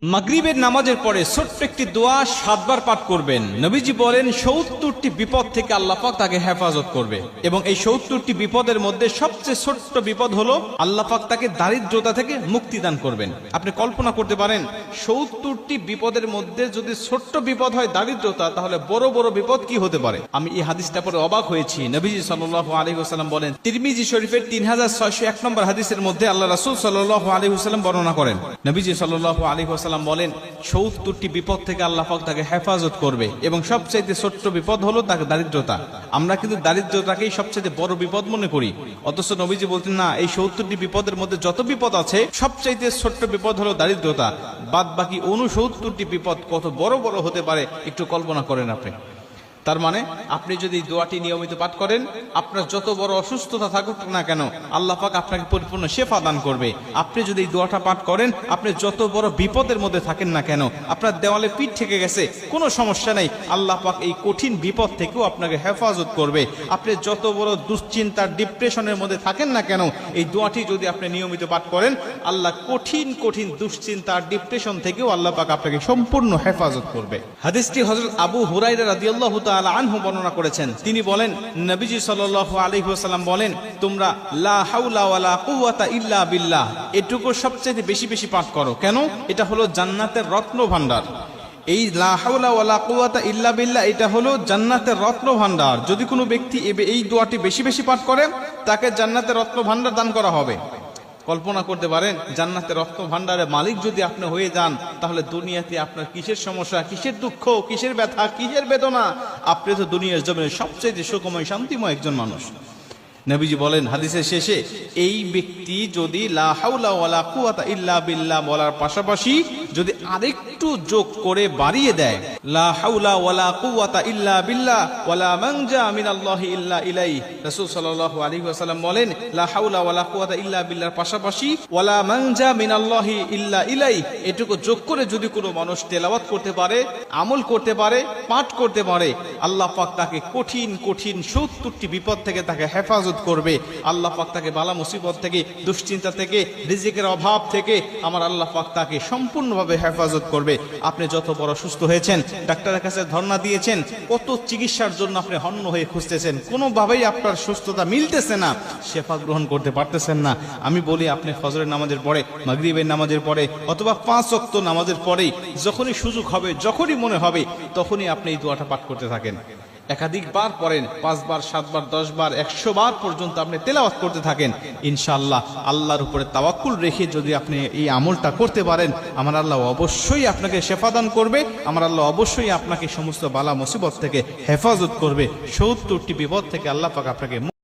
মাগরিবের নামাজের পরে ছোট্ট একটি দোয়া 7 বার পাঠ করবেন। নবীজি বলেন 70টি বিপদ থেকে আল্লাহ পাক তাকে হেফাজত করবে এবং এই 70টি বিপদের মধ্যে সবচেয়ে ছোট্ট বিপদ হলো আল্লাহ পাক তাকে দারিদ্রতা থেকে মুক্তি দান করবেন। আপনি কল্পনা করতে পারেন 70টি বিপদের মধ্যে যদি ছোট্ট বিপদ হয় দারিদ্রতা, তাহলে বড় বড় বিপদ কি হতে পারে। আমি এই হাদিসটা পড়ে অবাক হয়েছি। নবীজি সাল্লাল্লাহু আলাইহি ওয়াসাল্লাম বলেন, তিরমিজি শরীফের 3601 নম্বর হাদিসের মধ্যে আল্লাহ রাসূল সাল্লাল্লাহু আলাইহি ওয়াসাল্লাম বর্ণনা করেন, নবীজি সাল্লাল্লাহু আলাইহি ওয়াসাল্লাম বলেন 70টি বিপদ থেকে আল্লাহ পাক তাকে হেফাজত করবে এবং সবচেয়ে ছোট্ট বিপদ হলো তাকে দারিদ্রতা। আমরা কিন্তু দারিদ্রতাকেই সবচেয়ে বড় বিপদ মনে করি, অথচ নবীজি বলতেন না, এই 70টি বিপদের মধ্যে যত বিপদ আছে সবচেয়ে ছোট্ট বিপদ হলো দারিদ্রতা। বাদ বাকি 69টি বিপদ কত বড় বড় হতে পারে একটু কল্পনা করেন আপনি। তার মানে আপনি যদি দোয়াটি নিয়মিত পাঠ করেন, আপনার যত বড় অসুস্থতা থাকুক না কেন আল্লাহ পাক আপনাকে পরিপূর্ণ শেফা দান করবে। আপনি যদি এই দোয়াটা পাঠ করেন, আপনি যত বড় বিপদের মধ্যে থাকেন না কেন, আপনার দেওয়ালে পিঠ থেকে গেছে কোনো সমস্যা নেই, আল্লাহ পাক এই কঠিন বিপদ থেকেও আপনাকে হেফাজত করবে। আপনি যত বড় দুশ্চিন্তার ডিপ্রেশনের মধ্যে থাকেন না কেন, এই দোয়াটি যদি আপনি নিয়মিত পাঠ করেন, আল্লাহ কঠিন কঠিন দুশ্চিন্তার ডিপ্রেশন থেকেও আল্লাহ পাক আপনাকে সম্পূর্ণ হেফাজত করবে। হাদিসটি হযরত আবু হুরায়রা রাদিয়াল্লাহু তাআলা আনহু বর্ণনা করেছেন। তিনি বলেন, নবীজি সাল্লাল্লাহু আলাইহি ওয়াসাল্লাম বলেন, তোমরা লা হাওলা ওয়ালা কুওয়াতা ইল্লা বিল্লাহ এটুকু সবচেয়ে বেশি বেশি পাঠ করো। কেন? এটা হলো জান্নাতের রত্ন ভান্ডার। এই লা হাওলা ওয়ালা কুওয়াতা ইল্লা বিল্লাহ এটা হলো জান্নাতের রত্ন ভান্ডার। যদি কোনো ব্যক্তি এই দোয়াটি বেশি বেশি পাঠ করে, তাকে জান্নাতের রত্ন ভান্ডার দান করা হবে। কল্পনা করতে পারেন, জান্নাতের রত্ন ভান্ডারের মালিক যদি আপনি হয়ে যান, তাহলে দুনিয়াতে আপনার কিসের সমস্যা, কিসের দুঃখ, কিসের ব্যথা, কিসের বেদনা? আপনি তো দুনিয়ার জমিনে সবচেয়ে সুখময় শান্তিময় একজন মানুষ। নবীজি বলেন হাদিসের শেষে, এই ব্যক্তি যদি লা হাওলা ওয়ালা কুওয়াতা ইল্লা বিল্লাহ বলার পাশাপাশি যদি আরেকটু যোগ করে বাড়িয়ে দেয়, লা হাওলা ওয়ালা কুওয়াতা ইল্লা বিল্লাহ ওয়ালা মানজা মিনাল্লাহি ইল্লা ইলাইহি, রাসূল সাল্লাল্লাহু আলাইহি ওয়াসাল্লাম বলেন লা হাওলা ওয়ালা কুওয়াতা ইল্লা বিল্লাহর পাশাপাশি ওয়ালা মানজা মিনাল্লাহি ইল্লা ইলাইহি এটুকু যোগ করে যদি কোনো মানুষ তেলাওয়াত করতে পারে, আমল করতে পারে, পাঠ করতে পারে, আল্লাহ পাক তাকে কঠিন কঠিন 70টি বিপদ থেকে তাকে হেফাজত করবে। আল্লাহ পাক তাকে বালা মুসিবত থেকে, দুশ্চিন্তা থেকে, রিজিকের অভাব থেকে আমার আল্লাহ পাক তাকে সম্পূর্ণভাবে হেফাজত করবে। আপনি যত বড় সুস্থ হয়েছেন, ডাক্তারের কাছে ধর্ণা দিয়েছেন, কত চিকিৎসার জন্য আপনি হন্য হয়ে খুঁজতেছেন, কোনোভাবেই আপনার সুস্থতা মিলতেছে না, শেফা গ্রহণ করতে পারতেছেন না। আমি বলি, আপনি ফজরের নামাজের পরে, মাগরিবের নামাজের পরে অথবা 5 ওয়াক্ত নামাজের পরেই যখনই সুযোগ হবে, যখনই মনে হবে, তখনই আপনি এই দোয়াটা পাঠ করতে থাকেন। একাধিকবার পড়েন, 5 বার, 7 বার, 10 বার, 100 বার পর্যন্ত আপনি তেলাওয়াত করতে থাকেন। ইনশাআল্লাহ আল্লাহর উপরে তাওয়াক্কুল রেখে যদি আপনি এই আমলটা করতে পারেন, আমার আল্লাহ অবশ্যই আপনাকে শেফা দান করবে। আমার আল্লাহ অবশ্যই আপনাকে সমস্ত বালা মুসিবত থেকে হেফাজত করবে। 70টি বিপদ থেকে আল্লাহ পাক আপনাকে